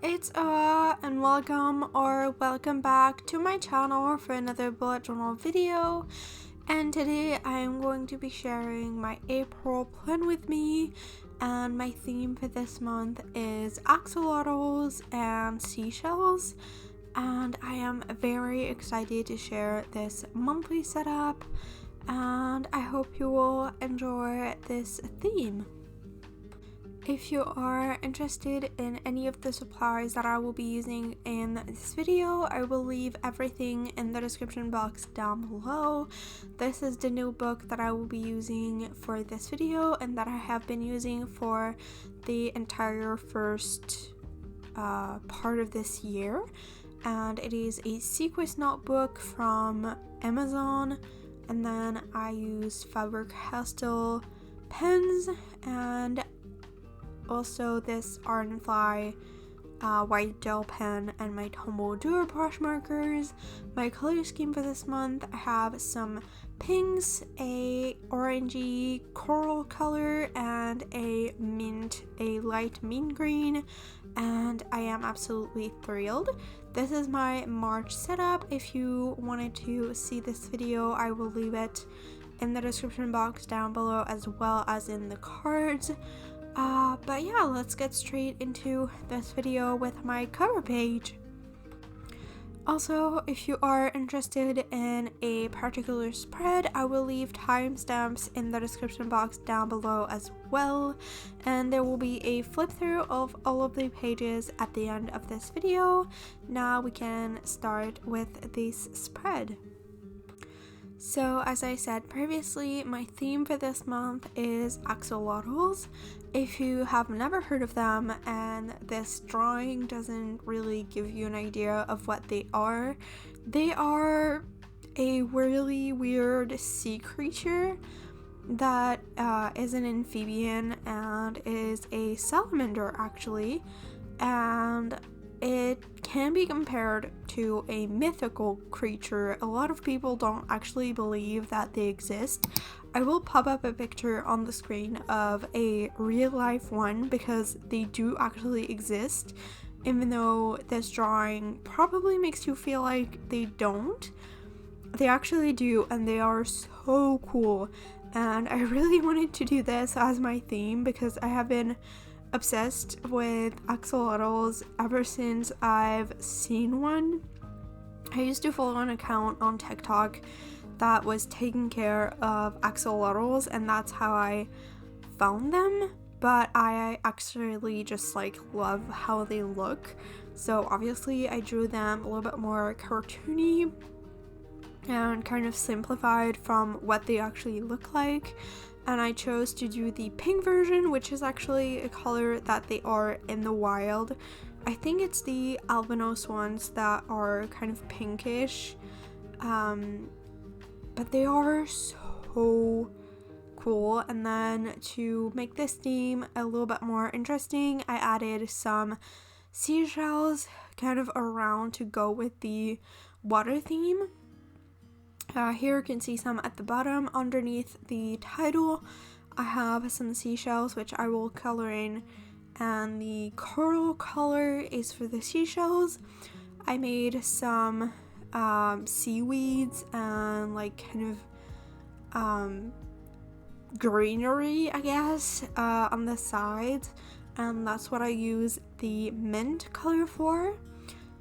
it's and welcome back to my channel for another bullet journal video. And today I am going to be sharing my April plan with me, and my theme for this month is axolotls and seashells, and I am very excited to share this monthly setup, and I hope you will enjoy this theme. If you are interested in any of the supplies that I will be using in this video, I will leave everything in the description box down below. This is the notebook that I will be using for this video and that I have been using for the entire first part of this year. And it is a sequence notebook from Amazon, and then I use Faber Castel pens and also this Art and Fly white gel pen and my Tombow Dual Brush markers. My color scheme for this month, I have some pinks, a orangey coral color, and a light mint green, and I am absolutely thrilled. This is my March setup. If you wanted to see this video, I will leave it in the description box down below as well as in the cards. But yeah, let's get straight into this video with my cover page. Also, if you are interested in a particular spread, I will leave timestamps in the description box down below as well, and there will be a flip through of all of the pages at the end of this video. Now we can start with this spread. So as I said previously, my theme for this month is axolotls. If you have never heard of them and this drawing doesn't really give you an idea of what they are a really weird sea creature that is an amphibian and is a salamander actually, and it can be compared to a mythical creature. A lot of people don't actually believe that they exist. I will pop up a picture on the screen of a real life one because they do actually exist, even though this drawing probably makes you feel like they don't. They actually do, and they are so cool, and I really wanted to do this as my theme because I have been obsessed with axolotls ever since I've seen one. I used to follow an account on TikTok that was taking care of axolotls, and that's how I found them, but I actually just love how they look, so obviously I drew them a little bit more cartoony and kind of simplified from what they actually look like. And I chose to do the pink version, which is actually a color that they are in the wild. I think it's the albinos ones that are kind of pinkish, but they are so cool. And then to make this theme a little bit more interesting, I added some seashells kind of around to go with the water theme. Here you can see some at the bottom underneath the title. I have some seashells which I will color in, and the coral color is for the seashells. I made some seaweeds and kind of greenery, I guess, on the sides, and that's what I use the mint color for.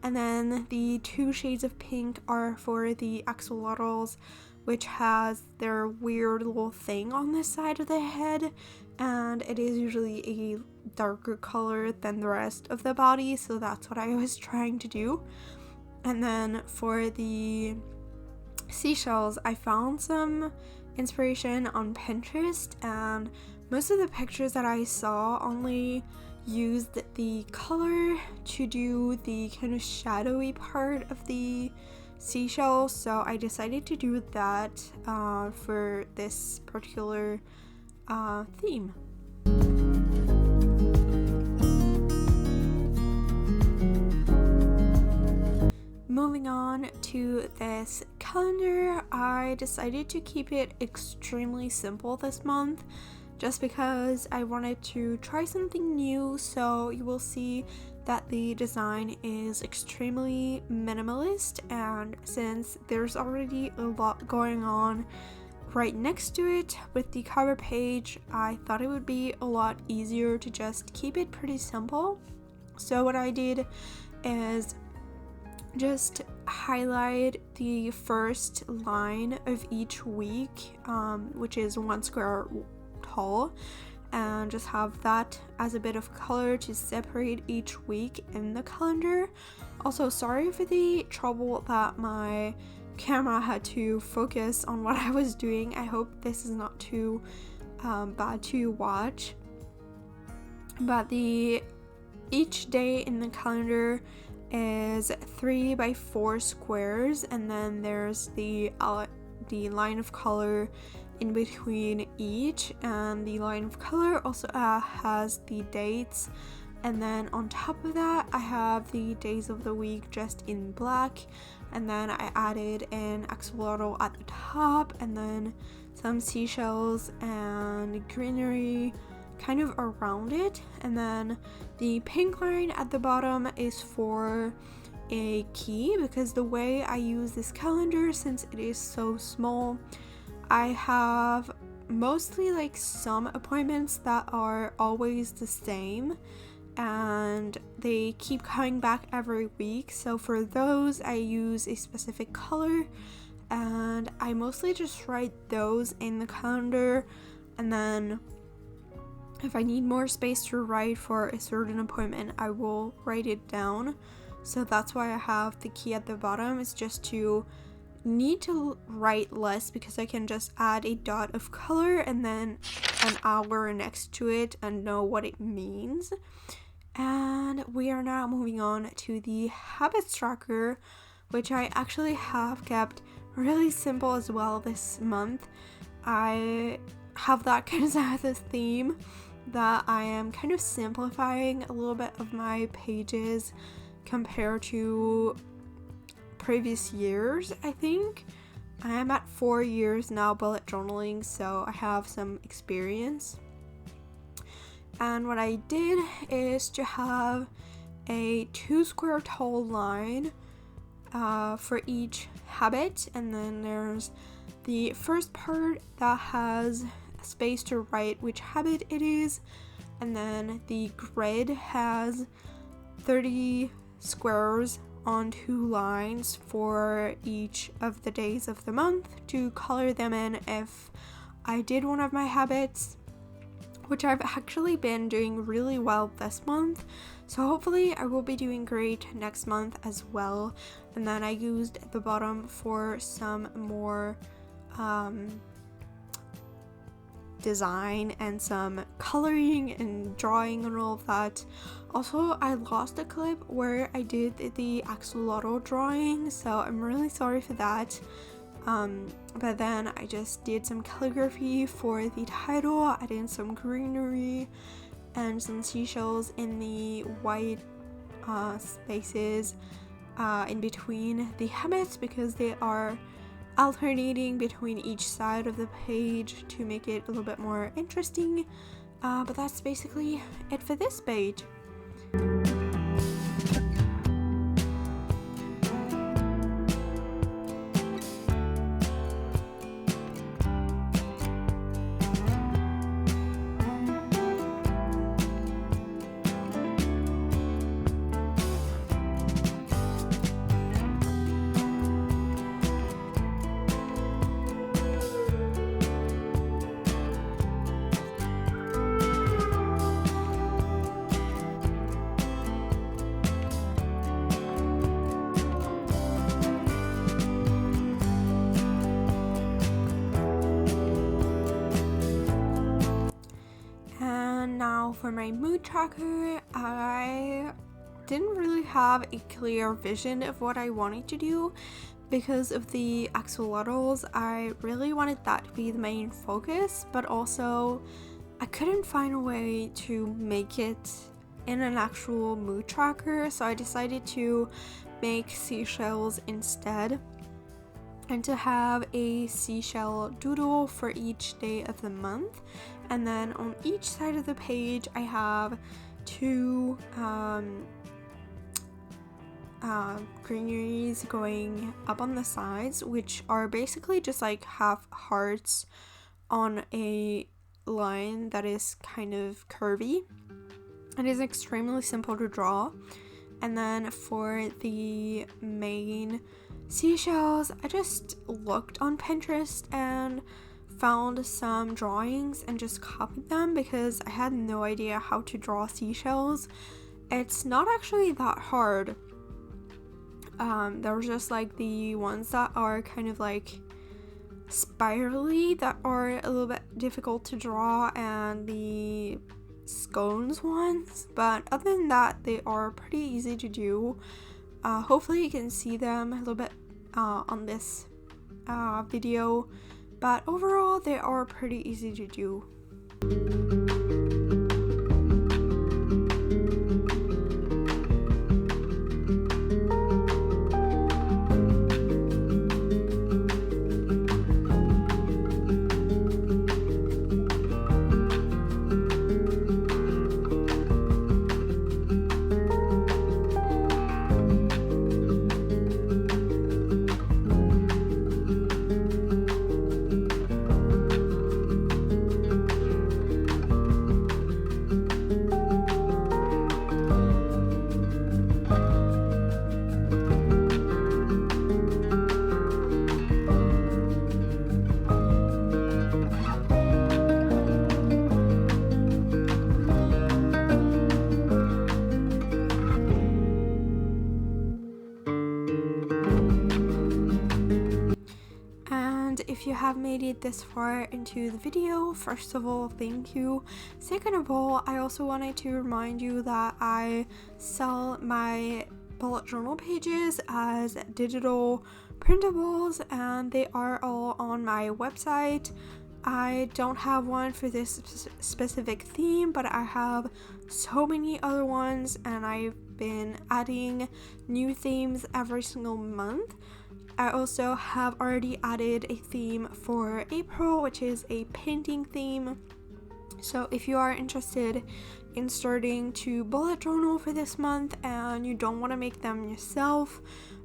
And then the two shades of pink are for the axolotls, which has their weird little thing on this side of the head, and it is usually a darker color than the rest of the body, so that's what I was trying to do. And then for the seashells, I found some inspiration on Pinterest, and most of the pictures that I saw only used the color to do the kind of shadowy part of the seashell, so I decided to do that for this particular theme. Moving on to this calendar, I decided to keep it extremely simple this month, just because I wanted to try something new. So you will see that the design is extremely minimalist, and since there's already a lot going on right next to it with the cover page, I thought it would be a lot easier to just keep it pretty simple. So what I did is just highlight the first line of each week, which is 1 square tall, and just have that as a bit of color to separate each week in the calendar. Also, sorry for the trouble that my camera had to focus on what I was doing. I hope this is not too bad to watch. But each day in the calendar is 3 by 4 squares, and then there's the line of color in between each, and the line of color also has the dates, and then on top of that I have the days of the week just in black, and then I added an axolotl at the top, and then some seashells and greenery kind of around it, and then the pink line at the bottom is for a key, because the way I use this calendar, since it is so small, I have mostly like some appointments that are always the same and they keep coming back every week. So for those I use a specific color, and I mostly just write those in the calendar, and then if I need more space to write for a certain appointment, I will write it down. So that's why I have the key at the bottom. It's just to need to write less, because I can just add a dot of color and then an hour next to it and know what it means. And we are now moving on to the habits tracker, which I actually have kept really simple as well this month. I have that kind of as a theme that I am kind of simplifying a little bit of my pages compared to previous years. I think I am at 4 years now bullet journaling, so I have some experience. And what I did is to have a 2 square tall line for each habit, and then there's the first part that has space to write which habit it is, and then the grid has 30 squares on 2 lines for each of the days of the month to color them in if I did one of my habits, which I've actually been doing really well this month, so hopefully I will be doing great next month as well. And then I used the bottom for some more design and some coloring and drawing and all of that. Also, I lost a clip where I did the axolotl drawing, so I'm really sorry for that. But then I just did some calligraphy for the title, added some greenery and some seashells in the white spaces in between the habits, because they are alternating between each side of the page to make it a little bit more interesting. But that's basically it for this page. For my mood tracker, I didn't really have a clear vision of what I wanted to do because of the axolotls. I really wanted that to be the main focus, but also I couldn't find a way to make it in an actual mood tracker, so I decided to make seashells instead, and to have a seashell doodle for each day of the month. And then on each side of the page I have two greeneries going up on the sides, which are basically just like half hearts on a line that is kind of curvy. It is extremely simple to draw. And then for the main seashells, I just looked on Pinterest and found some drawings and just copied them because I had no idea how to draw seashells. It's not actually that hard. There was just like the ones that are kind of like spirally that are a little bit difficult to draw, and the scones ones, but other than that they are pretty easy to do. Hopefully you can see them a little bit on this video, but overall they are pretty easy to do. If you have made it this far into the video, first of all, thank you. Second of all, I also wanted to remind you that I sell my bullet journal pages as digital printables, and they are all on my website. I don't have one for this specific theme, but I have so many other ones, and I've been adding new themes every single month. I also have already added a theme for April, which is a painting theme. So if you are interested in starting to bullet journal for this month and you don't want to make them yourself,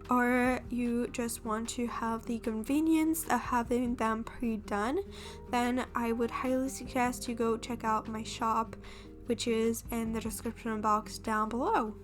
or you just want to have the convenience of having them pre-done, then I would highly suggest you go check out my shop, which is in the description box down below.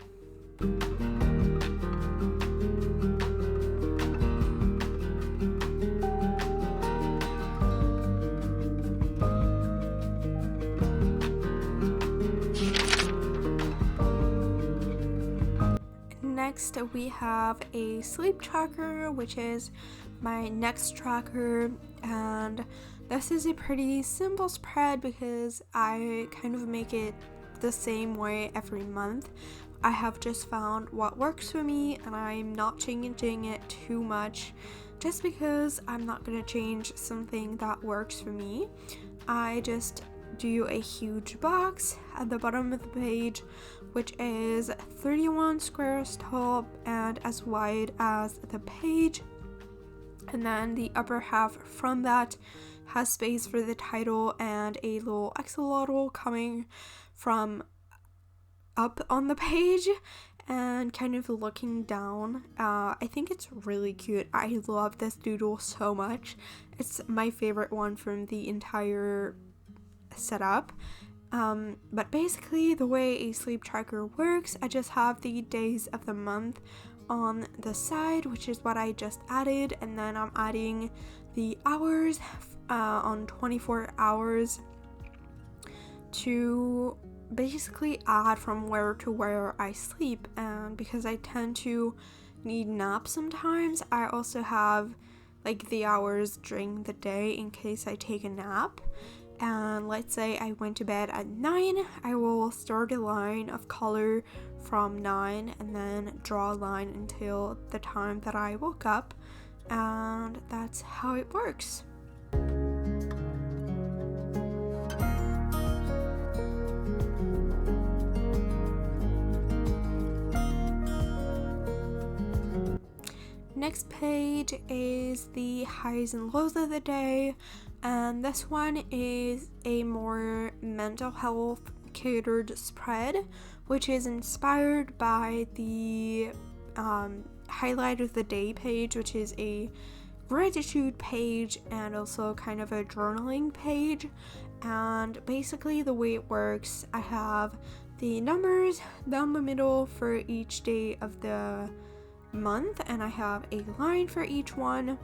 Next, we have a sleep tracker, which is my next tracker, and this is a pretty simple spread because I kind of make it the same way every month. I have just found what works for me, and I'm not changing it too much just because I'm not going to change something that works for me. I just do a huge box at the bottom of the page, which is 31 squares tall and as wide as the page, and then the upper half from that has space for the title and a little axolotl coming from up on the page and kind of looking down. I think it's really cute. I love this doodle so much. It's my favorite one from the entire setup. But basically the way a sleep tracker works, I just have the days of the month on the side, which is what I just added, and then I'm adding the hours on 24 hours to basically add from where to where I sleep. And because I tend to need naps sometimes, I also have like the hours during the day in case I take a nap. And let's say I went to bed at 9, I will start a line of color from 9 and then draw a line until the time that I woke up, and that's how it works. Next page is the highs and lows of the day, and this one is a more mental health catered spread, which is inspired by the highlight of the day page, which is a gratitude page and also kind of a journaling page. And basically the way it works, I have the numbers down the middle for each day of the month, and I have a line for each one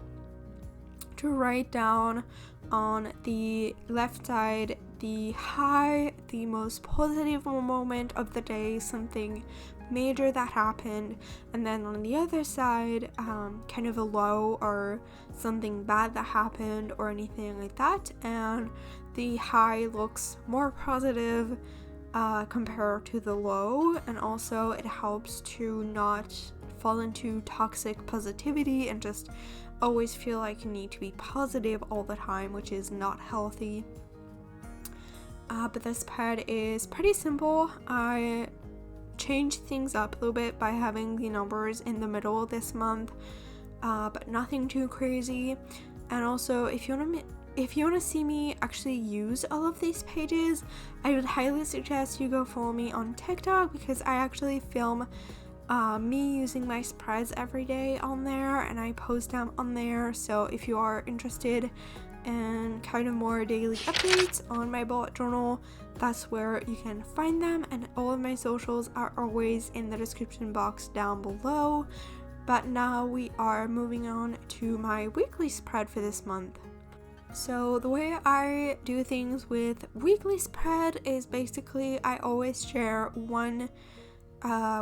to write down. On the left side, the high, the most positive moment of the day, something major that happened, and then on the other side, kind of a low or something bad that happened or anything like that. And the high looks more positive compared to the low, and also it helps to not fall into toxic positivity and just always feel like you need to be positive all the time, which is not healthy. But this part is pretty simple. I changed things up a little bit by having the numbers in the middle this month, but nothing too crazy. And also, if you want to see me actually use all of these pages, I would highly suggest you go follow me on TikTok, because I actually film me using my spreads every day on there, and I post them on there. So if you are interested in kind of more daily updates on my bullet journal, that's where you can find them, and all of my socials are always in the description box down below. But now we are moving on to my weekly spread for this month. So the way I do things with weekly spread is basically I always share one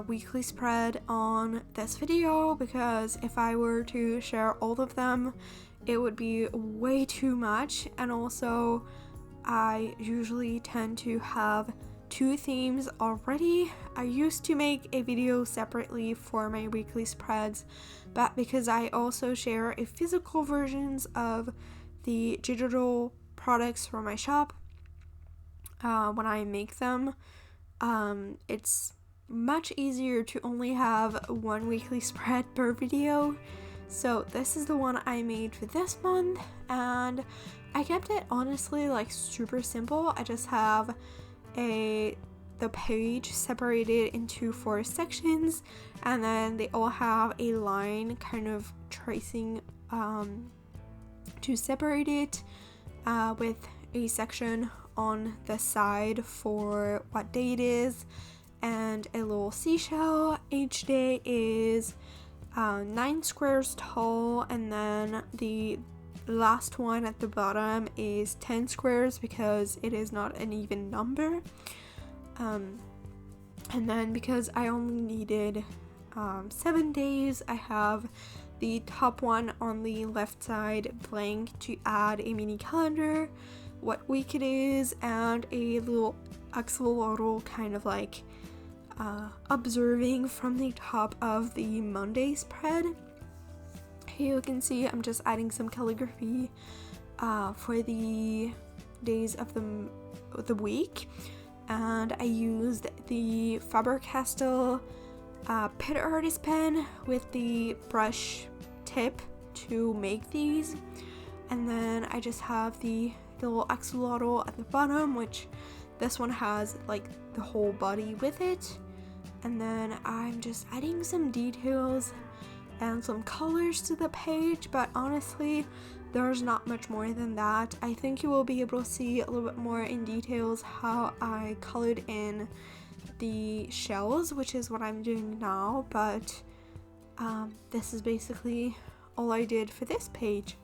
weekly spread on this video, because if I were to share all of them, it would be way too much. And also, I usually tend to have 2 themes already. I used to make a video separately for my weekly spreads, but because I also share a physical versions of the digital products from my shop when I make them, it's much easier to only have one weekly spread per video. So this is the one I made for this month, and I kept it honestly like super simple. I just have the page separated into 4 sections, and then they all have a line kind of tracing to separate it, with a section on the side for what day it is, and a little seashell. Each day is 9 squares tall, and then the last one at the bottom is 10 squares because it is not an even number. And then because I only needed 7 days, I have the top one on the left side blank to add a mini calendar, what week it is, and a little axolotl kind of like observing from the top of the Monday spread. Here you can see I'm just adding some calligraphy for the days of the week, and I used the Faber Castel Pitt artist pen with the brush tip to make these. And then I just have the little axolotl at the bottom, which this one has like the whole body with it. And then I'm just adding some details and some colors to the page, but honestly there's not much more than that. I think you will be able to see a little bit more in details how I colored in the shells, which is what I'm doing now, but this is basically all I did for this page.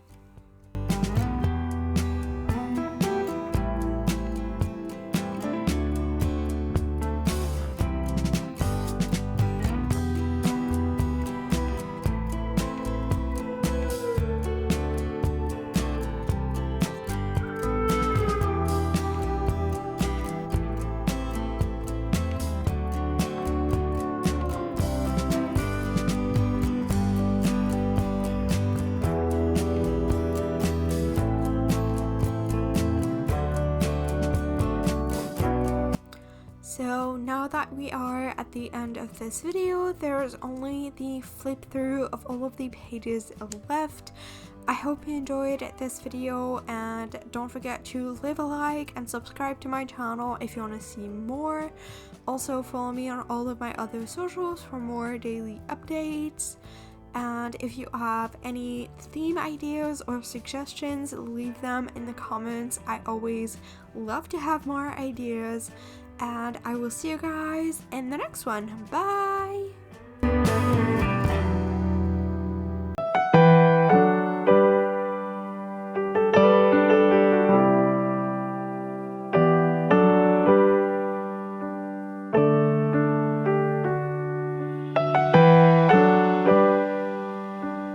So now that we are at the end of this video, there's only the flip through of all of the pages left. I hope you enjoyed this video, and don't forget to leave a like and subscribe to my channel if you want to see more. Also follow me on all of my other socials for more daily updates. And if you have any theme ideas or suggestions, leave them in the comments. I always love to have more ideas. And I will see you guys in the next one. Bye!